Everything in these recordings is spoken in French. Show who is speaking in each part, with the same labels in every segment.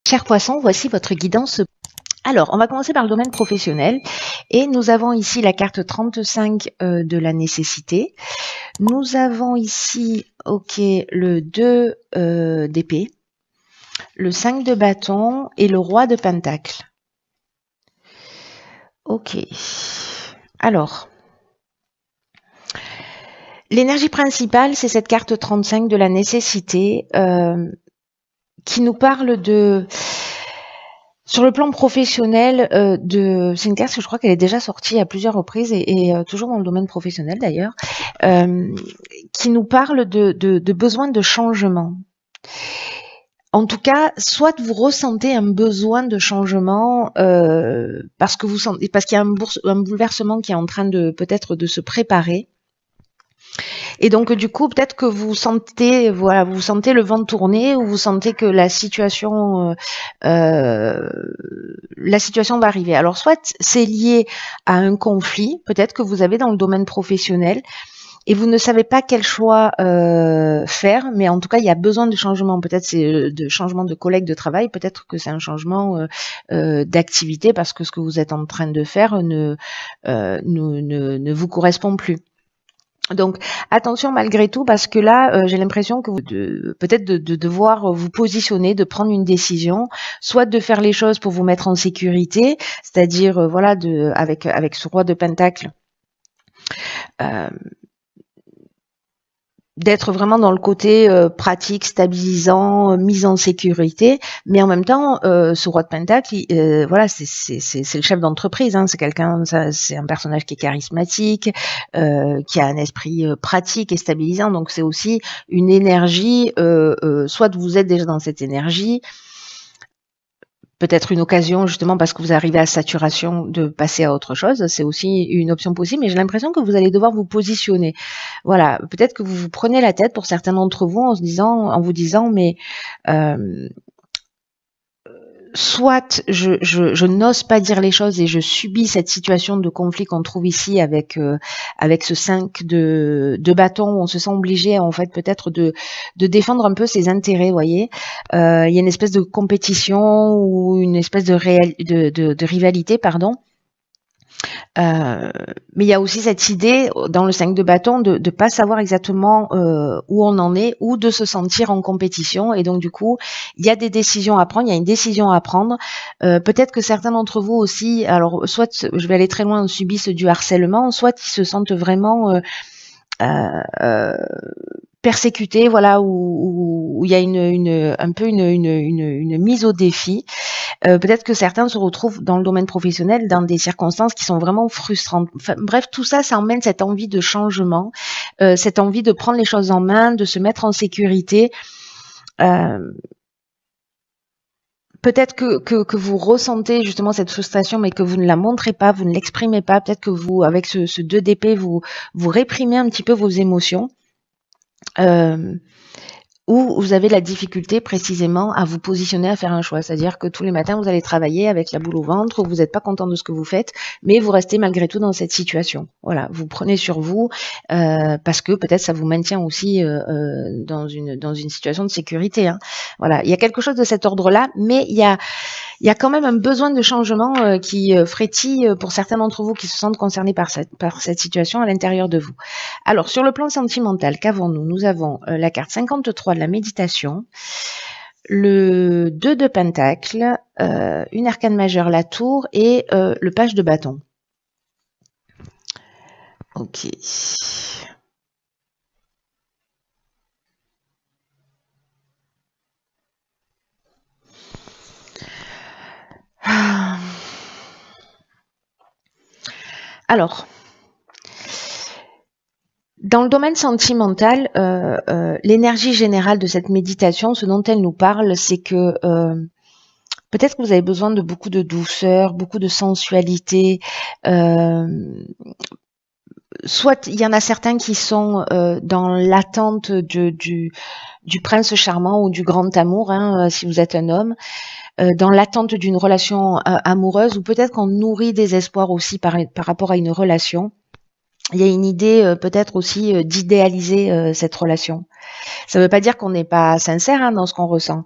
Speaker 1: Chers poissons, voici votre guidance. Alors, on va commencer par le domaine professionnel et nous avons ici la carte 35 de la nécessité. Nous avons ici, le 2 d'épée, le 5 de bâton et le roi de pentacle. Ok. Alors, l'énergie principale, c'est cette carte 35 de la nécessité qui nous parle de... Sur le plan professionnel, c'est une carte que je crois qu'elle est déjà sortie à plusieurs reprises et toujours dans le domaine professionnel d'ailleurs, qui nous parle de besoin de changement. En tout cas, soit vous ressentez un besoin de changement parce qu'il y a un bouleversement qui est en train de peut-être de se préparer. Et donc du coup, peut-être que vous sentez le vent tourner ou vous sentez que la situation va arriver. Alors soit c'est lié à un conflit, peut-être que vous avez dans le domaine professionnel et vous ne savez pas quel choix faire, mais en tout cas il y a besoin de changement. Peut-être c'est de changement de collègue de travail, peut-être que c'est un changement d'activité parce que ce que vous êtes en train de faire ne vous correspond plus. Donc attention malgré tout parce que là j'ai l'impression que peut-être de devoir vous positionner, de prendre une décision, soit de faire les choses pour vous mettre en sécurité, c'est-à-dire avec ce roi de pentacle, d'être vraiment dans le côté pratique, stabilisant, mise en sécurité, mais en même temps, ce roi de pentacle, c'est le chef d'entreprise, hein, c'est un personnage qui est charismatique, qui a un esprit pratique et stabilisant, donc c'est aussi une énergie, soit vous êtes déjà dans cette énergie, peut-être une occasion justement parce que vous arrivez à saturation de passer à autre chose, c'est aussi une option possible, mais j'ai l'impression que vous allez devoir vous positionner. Voilà, peut-être que vous vous prenez la tête pour certains d'entre vous en vous disant mais soit je n'ose pas dire les choses et je subis cette situation de conflit qu'on trouve ici avec ce 5 de bâton où on se sent obligé en fait peut-être de défendre un peu ses intérêts, vous voyez. Il y a une espèce de compétition ou une espèce de rivalité, pardon. Mais il y a aussi cette idée dans le 5 de bâton de ne pas savoir exactement où on en est ou de se sentir en compétition et donc du coup il y a des décisions à prendre, il y a une décision à prendre. Peut-être que certains d'entre vous aussi, alors soit je vais aller très loin, subissent du harcèlement, soit ils se sentent vraiment persécutés, voilà, où il y a un peu une mise au défi. Peut-être que certains se retrouvent dans le domaine professionnel dans des circonstances qui sont vraiment frustrantes. Enfin, bref, tout ça, ça emmène cette envie de changement, cette envie de prendre les choses en main, de se mettre en sécurité. Peut-être que vous ressentez justement cette frustration, mais que vous ne la montrez pas, vous ne l'exprimez pas. Peut-être que vous, avec ce 2 d'épée, vous réprimez un petit peu vos émotions. Où vous avez la difficulté précisément à vous positionner, à faire un choix. C'est-à-dire que tous les matins, vous allez travailler avec la boule au ventre, vous n'êtes pas content de ce que vous faites, mais vous restez malgré tout dans cette situation. Voilà, vous prenez sur vous parce que peut-être ça vous maintient aussi dans une situation de sécurité. Hein. Voilà, il y a quelque chose de cet ordre-là, mais il y a quand même un besoin de changement qui frétille pour certains d'entre vous qui se sentent concernés par cette situation à l'intérieur de vous. Alors, sur le plan sentimental, qu'avons-nous? Nous avons la carte 53 de la méditation, le 2 de pentacle, une arcane majeure, la tour, et le page de bâton. Ok. Alors, dans le domaine sentimental, l'énergie générale de cette méditation, ce dont elle nous parle, c'est que peut-être que vous avez besoin de beaucoup de douceur, beaucoup de sensualité. Soit il y en a certains qui sont dans l'attente du prince charmant ou du grand amour, hein, si vous êtes un homme, dans l'attente d'une relation amoureuse, ou peut-être qu'on nourrit des espoirs aussi par rapport à une relation. Il y a une idée peut-être aussi d'idéaliser cette relation. Ça ne veut pas dire qu'on n'est pas sincère hein, dans ce qu'on ressent.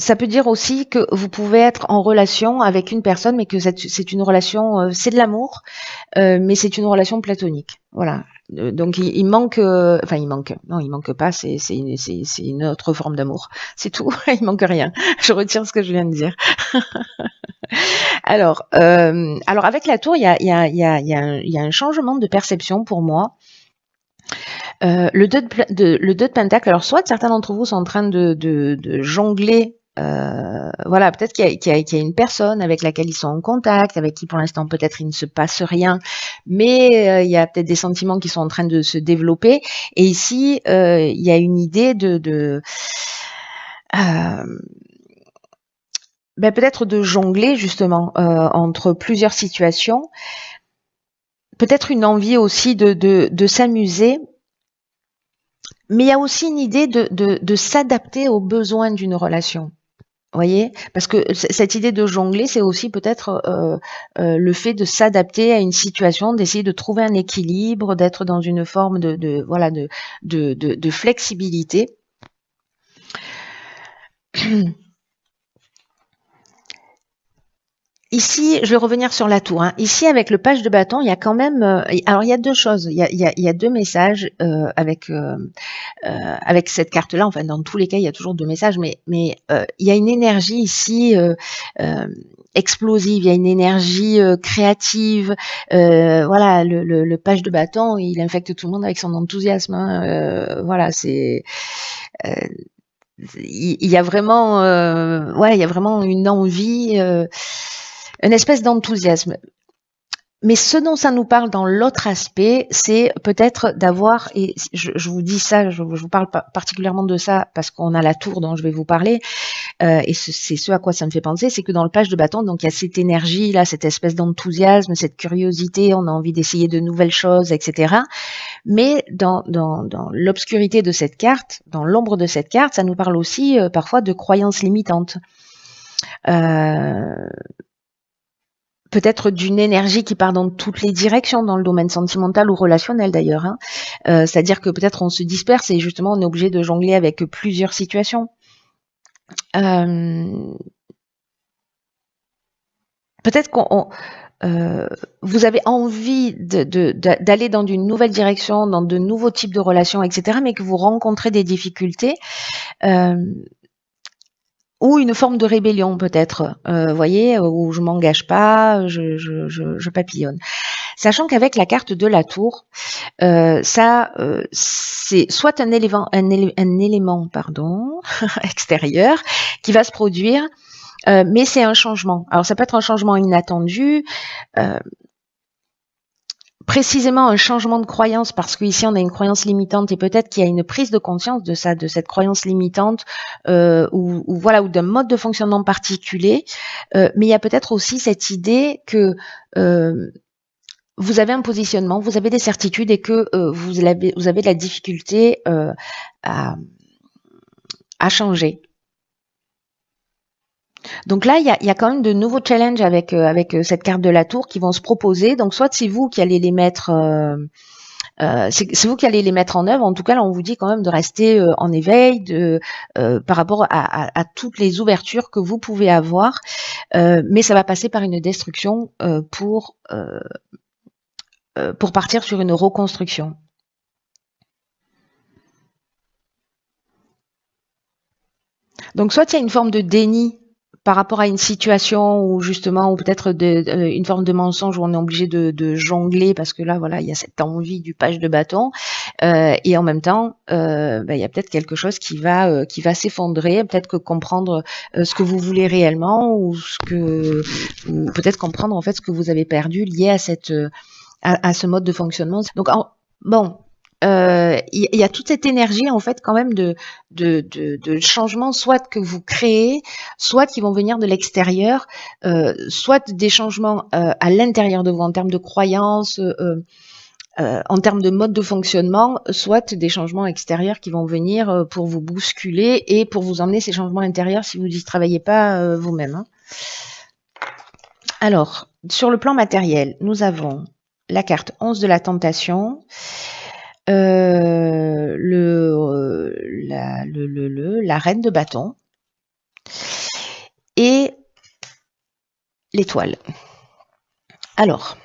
Speaker 1: ça peut dire aussi que vous pouvez être en relation avec une personne, mais que c'est une relation, c'est de l'amour, mais c'est une relation platonique. Voilà. Donc il manque, enfin il manque, non il manque pas, c'est une autre forme d'amour, c'est tout, il manque rien. Je retire ce que je viens de dire. Alors avec la tour, il y a un changement de perception pour moi. Le 2 de pentacle, alors soit certains d'entre vous sont en train de jongler, voilà, peut-être qu'il y a une personne avec laquelle ils sont en contact, avec qui pour l'instant peut-être il ne se passe rien, mais il y a peut-être des sentiments qui sont en train de se développer. Et ici, il y a une idée peut-être de jongler justement entre plusieurs situations, peut-être une envie aussi de s'amuser. Mais il y a aussi une idée de s'adapter aux besoins d'une relation. Vous voyez? Parce que cette idée de jongler, c'est aussi peut-être le fait de s'adapter à une situation, d'essayer de trouver un équilibre, d'être dans une forme voilà, de flexibilité. Ici, je vais revenir sur la tour. Hein. Ici, avec le page de bâton, il y a quand même. Alors, il y a deux choses. Il y a deux messages avec cette carte-là. Enfin, dans tous les cas, il y a toujours deux messages, mais il y a une énergie ici explosive. Il y a une énergie créative. Voilà, le page de bâton, il infecte tout le monde avec son enthousiasme. Hein. Voilà, c'est. Il y a vraiment, ouais, il y a vraiment une envie. Une espèce d'enthousiasme. Mais ce dont ça nous parle dans l'autre aspect, c'est peut-être d'avoir, et je vous dis ça, je vous parle particulièrement de ça parce qu'on a la tour dont je vais vous parler, et c'est ce à quoi ça me fait penser, c'est que dans le page de bâton, donc il y a cette énergie là, cette espèce d'enthousiasme, cette curiosité, on a envie d'essayer de nouvelles choses, etc. Mais dans l'obscurité de cette carte, dans l'ombre de cette carte, ça nous parle aussi parfois de croyances limitantes. Peut-être d'une énergie qui part dans toutes les directions, dans le domaine sentimental ou relationnel d'ailleurs. Hein. C'est-à-dire que peut-être on se disperse et justement on est obligé de jongler avec plusieurs situations. Peut-être vous avez envie d'aller dans une nouvelle direction, dans de nouveaux types de relations, etc., mais que vous rencontrez des difficultés. Ou une forme de rébellion peut-être, voyez, où je m'engage pas, je papillonne. Sachant qu'avec la carte de la tour, c'est soit un élément extérieur qui va se produire, mais c'est un changement. Alors ça peut être un changement inattendu, précisément un changement de croyance, parce qu'ici on a une croyance limitante et peut-être qu'il y a une prise de conscience de ça, de cette croyance limitante, ou voilà, ou d'un mode de fonctionnement particulier. Mais il y a peut-être aussi cette idée que vous avez un positionnement, vous avez des certitudes et que vous avez de la difficulté à changer. Donc là, il y a quand même de nouveaux challenges avec cette carte de la tour qui vont se proposer. Donc soit c'est vous qui allez les mettre, c'est vous qui allez les mettre en œuvre. En tout cas, là, on vous dit quand même de rester en éveil par rapport à toutes les ouvertures que vous pouvez avoir. Mais ça va passer par une destruction pour partir sur une reconstruction. Donc soit il y a une forme de déni par rapport à une situation où justement, ou peut-être une forme de mensonge où on est obligé de jongler parce que là, voilà, il y a cette envie du page de bâton, et en même temps, il y a peut-être quelque chose qui va s'effondrer, peut-être que comprendre ce que vous voulez réellement, ou peut-être comprendre en fait ce que vous avez perdu lié à à ce mode de fonctionnement. Donc bon. Il y a toute cette énergie en fait quand même de changement, soit que vous créez, soit qui vont venir de l'extérieur, soit des changements à l'intérieur de vous en termes de croyances, en termes de mode de fonctionnement, soit des changements extérieurs qui vont venir pour vous bousculer et pour vous emmener ces changements intérieurs si vous n'y travaillez pas vous-même. Hein. Alors, sur le plan matériel, nous avons la carte 11 de la tentation, la reine de bâton, et l'étoile. Alors,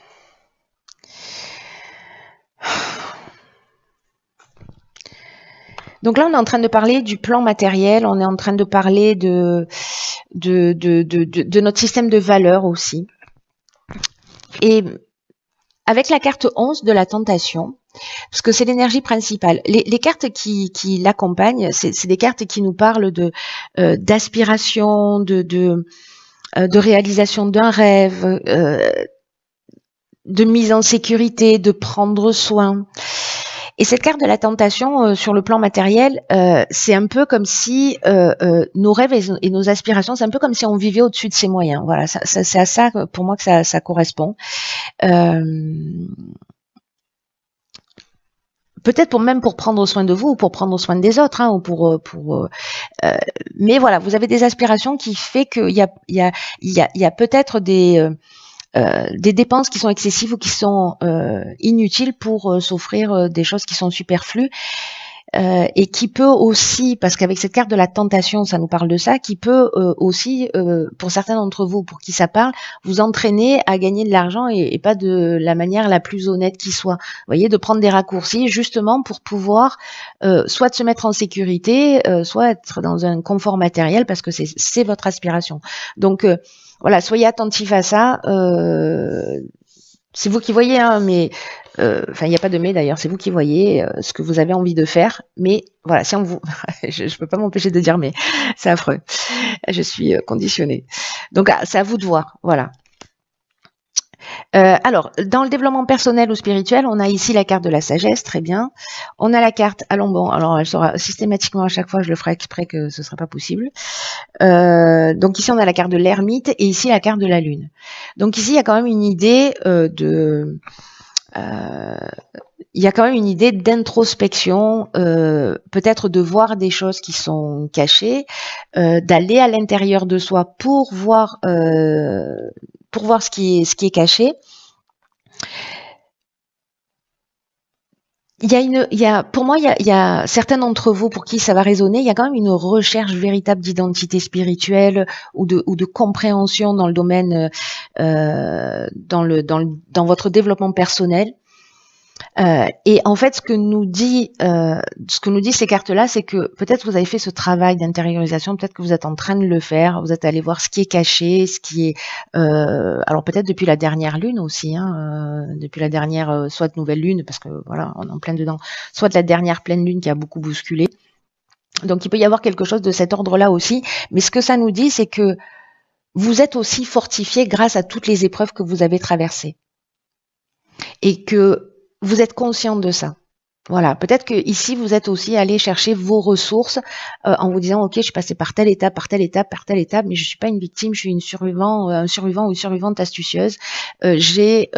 Speaker 1: donc là, on est en train de parler du plan matériel, on est en train de parler de notre système de valeurs aussi. Et avec la carte 11 de la tentation, parce que c'est l'énergie principale, les cartes qui l'accompagnent, c'est des cartes qui nous parlent d'aspiration, de réalisation d'un rêve, de mise en sécurité, de prendre soin. Et cette carte de la tentation, sur le plan matériel, c'est un peu comme si nos rêves et nos aspirations, c'est un peu comme si on vivait au-dessus de ses moyens. Voilà, c'est à ça pour moi que ça correspond. Peut-être pour prendre soin de vous ou pour prendre soin des autres, hein, ou mais voilà, vous avez des aspirations qui fait qu'il y a peut-être des dépenses qui sont excessives ou qui sont inutiles pour s'offrir des choses qui sont superflues, et qui peut aussi, parce qu'avec cette carte de la tentation, ça nous parle de ça, qui peut aussi, pour certains d'entre vous, pour qui ça parle, vous entraîner à gagner de l'argent et pas de la manière la plus honnête qui soit. Vous voyez, de prendre des raccourcis justement pour pouvoir soit de se mettre en sécurité, soit être dans un confort matériel parce que c'est votre aspiration. Donc voilà, soyez attentifs à ça. C'est vous qui voyez, hein, mais enfin, il n'y a pas de mais d'ailleurs, c'est vous qui voyez ce que vous avez envie de faire. Mais voilà, si on vous, je peux pas m'empêcher de dire mais, c'est affreux. Je suis conditionnée. Donc c'est à vous de voir. Voilà. Alors, dans le développement personnel ou spirituel, on a ici la carte de la sagesse, très bien. On a la carte bon, alors elle sera systématiquement à chaque fois, je le ferai exprès que ce ne sera pas possible. Donc ici, on a la carte de l'ermite et ici la carte de la lune. Donc ici, il y a quand même une idée il y a quand même une idée d'introspection, peut-être de voir des choses qui sont cachées, d'aller à l'intérieur de soi pour voir ce qui est caché. Pour moi, il y a certains d'entre vous pour qui ça va résonner. Il y a quand même une recherche véritable d'identité spirituelle ou de compréhension dans le domaine, dans votre développement personnel. Et en fait, ce que nous dit ces cartes-là, c'est que peut-être vous avez fait ce travail d'intériorisation, peut-être que vous êtes en train de le faire, vous êtes allé voir ce qui est caché, ce qui est, alors peut-être depuis la dernière lune aussi, hein, depuis la dernière, soit de nouvelle lune, parce que voilà, on est en plein dedans, soit de la dernière pleine lune qui a beaucoup bousculé. Donc il peut y avoir quelque chose de cet ordre-là aussi, mais ce que ça nous dit, c'est que vous êtes aussi fortifié grâce à toutes les épreuves que vous avez traversées. Et que vous êtes conscient de ça. Voilà, peut-être que ici vous êtes aussi allé chercher vos ressources en vous disant ok, je suis passé par telle étape, mais je suis pas une victime, je suis un survivant ou une survivante astucieuse. J'ai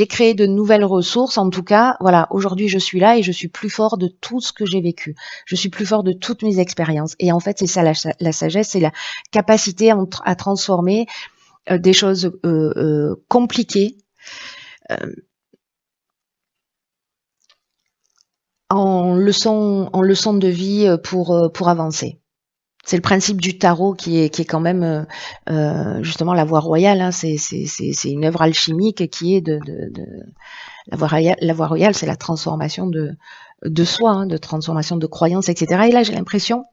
Speaker 1: créé de nouvelles ressources. En tout cas, voilà, aujourd'hui je suis là et je suis plus fort de tout ce que j'ai vécu. Je suis plus fort de toutes mes expériences. Et en fait, c'est ça la sagesse, c'est la capacité à transformer des choses compliquées en leçon de vie pour avancer. C'est le principe du tarot qui est quand même justement la voie royale. Hein, c'est une œuvre alchimique qui est la voie royale, c'est la transformation de soi, hein, de transformation de croyances, etc. Et là, j'ai l'impression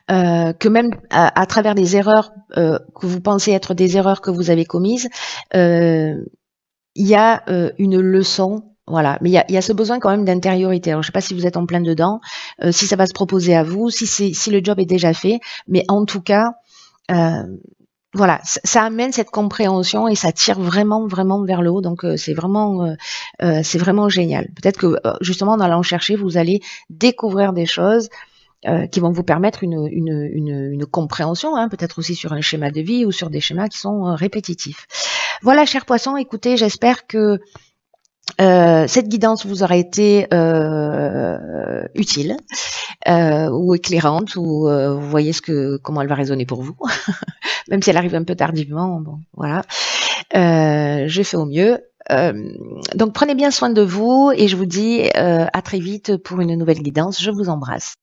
Speaker 1: que même à travers des erreurs que vous pensez être des erreurs que vous avez commises, il y a une leçon. Voilà, mais il y a ce besoin quand même d'intériorité. Alors, je sais pas si vous êtes en plein dedans, si ça va se proposer à vous, si le job est déjà fait, mais en tout cas, voilà, ça amène cette compréhension et ça tire vraiment, vraiment vers le haut. Donc, c'est vraiment génial. Peut-être que justement, en allant chercher, vous allez découvrir des choses qui vont vous permettre une compréhension, hein, peut-être aussi sur un schéma de vie ou sur des schémas qui sont répétitifs. Voilà, chers poissons, écoutez, j'espère que cette guidance vous aura été utile ou éclairante, ou vous voyez comment elle va résonner pour vous, même si elle arrive un peu tardivement. Bon, voilà, je fais au mieux. Donc prenez bien soin de vous et je vous dis à très vite pour une nouvelle guidance. Je vous embrasse.